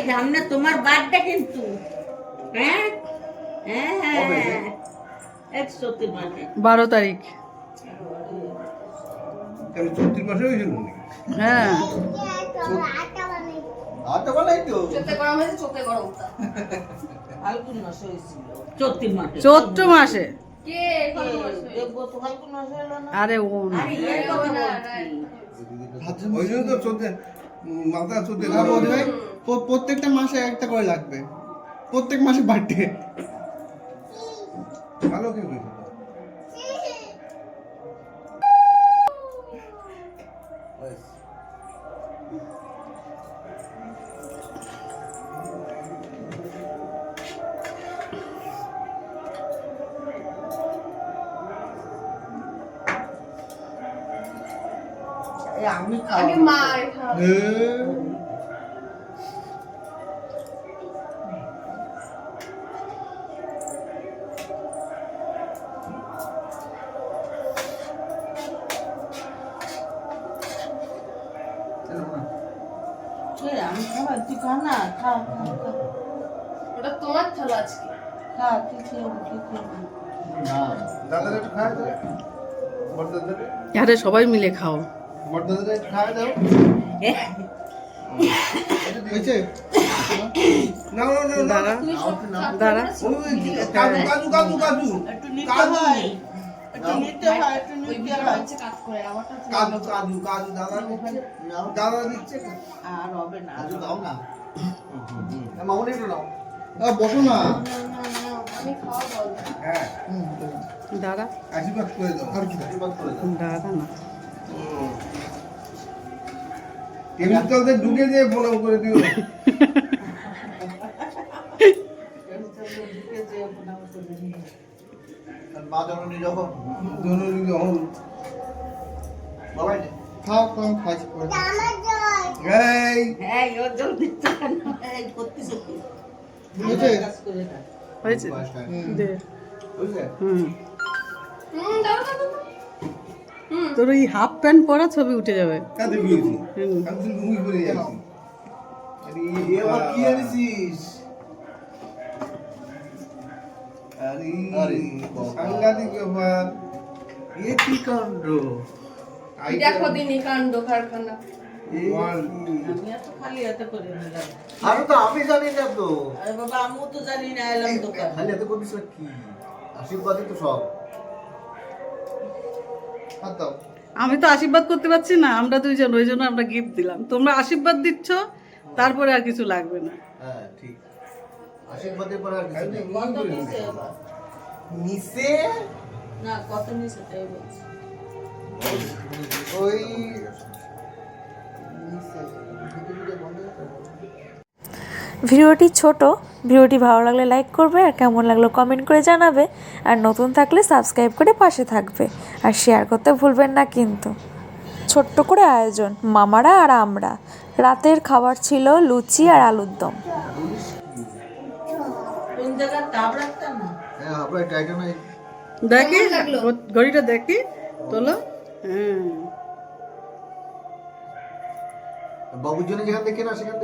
সামনে তোমার বার্থডে কিন্তু, হ্যাঁ হ্যাঁ 12 তারিখ। কেন 34 মাসে হয়েছিল নাকি? হ্যাঁ আটা বানাই তো চোখে গরম হয়েছে, চোখে গরম। ফাল্গুন মাসে হয়েছিল, 34 মাসে, চৈত্র মাসে। কে দেখবো তো ফাল্গুন মাসে হলো না। আরে ও না। আরে এর কথা বলছি। ওই জন্য তো চোদ্দে মাথা চোদ্দে না বল ভাই, প্রত্যেকটা মাসে একটা করে লাগবে, প্রত্যেক মাসে বার্থডে। ভালো কি হয়েছে? আমি আমি মার খাবো। আমি খাবার, তুই খা না, খা খা খা ওটা তোমার থালা আজকে। খা, তুই খেয়ে নে, তুই খেয়ে নে। দাদারা একটু খায় দাও, বড়দাদারা আরে সবাই মিলে খাও। বড়দাদারা একটু খায় দাও। হয়েছে? না না না না দাঁড়া তুমি সব দাঁড়া। ওই কাজু কাজু কাজু কাজু একটু নিতে হয়, একটু নিতে হয়, একটু ওই নিতে বিয়ের হয়। হচ্ছে কাজ করে, আমারটা হচ্ছে কাজু কাজু কাজু দাদা দিচ্ছে, দাদা দিচ্ছে। আর হবে না, আর দাও না মামুনি একটু নাও। বসো না। আমি খাওয়া বল। হ্যাঁ দাঁড়া আশীর্বাদ করে দাও, আর কি আশীর্বাদ করে দাও। দাঁড়া না। কেমিক্যালদের ঢুকে দিয়ে প্রণাম করে দিও। মা জননী যখন বাবাই নে। খাও খাও, খাইছি পরে। এই হ্যাঁ, ওর জন্য দিতে হয় না, এই করতেছে কি? হয়েছে? কাজ করে না। হয়েছে দে। বুঝলে? হুম, দাও দাও দাও। তোর এই হাফ প্যান্ট পরা ছবি উঠে যাবে। কাঁদে গিয়েছি হুম। আমি তো ঘুমিয়ে পড়ে যাচ্ছি। আরে এবার কি এনেছিস? আরে সাংঘাতিক ব্যাপার। এ কি কাণ্ড? দেখো দিনই কাণ্ড কারখানা। আমি এত খালি হাতে করে নিলাম। আরে তো আমি জানি না তো। আরে বাবা, আমিও তো জানি না, এলাম দোকান। খালি হাতে করিস না কি? আশীর্বাদই তো সব। হাত দাও। আমি তো আশীর্বাদ করতে পারছি না, আমরা দুইজন, ওই জন্য আমরা গিফট দিলাম। তোমরা আশীর্বাদ দিচ্ছ, তারপরে আর কিছু লাগবে না। হ্যাঁ ঠিক। আশীর্বাদের পর আর কিছু নেই। কত নিছে এবার? নিচে না, কত নিছে তাই বলছি। ওই ভিডিওটি ছোট, ভিডিওটি ভালো লাগলে লাইক করবে, আর কেমন লাগলো কমেন্ট করে জানাবে, আর নতুন থাকলে সাবস্ক্রাইব করে পাশে থাকবে, আর শেয়ার করতে ভুলবেন না কিন্তু। ছোট্ট করে আয়োজন, মামারা আর আমরা। রাতের খাবার ছিল লুচি আর আলুর দম। কোন জায়গায় তাপ রাখতাম না? হ্যাঁ আপনার টাইটানাই দেখি কেমন লাগলো? ঘড়িটা দেখি, তোলো। হ্যাঁ বাবুর জন্য যেখান থেকে না সেখান থেকে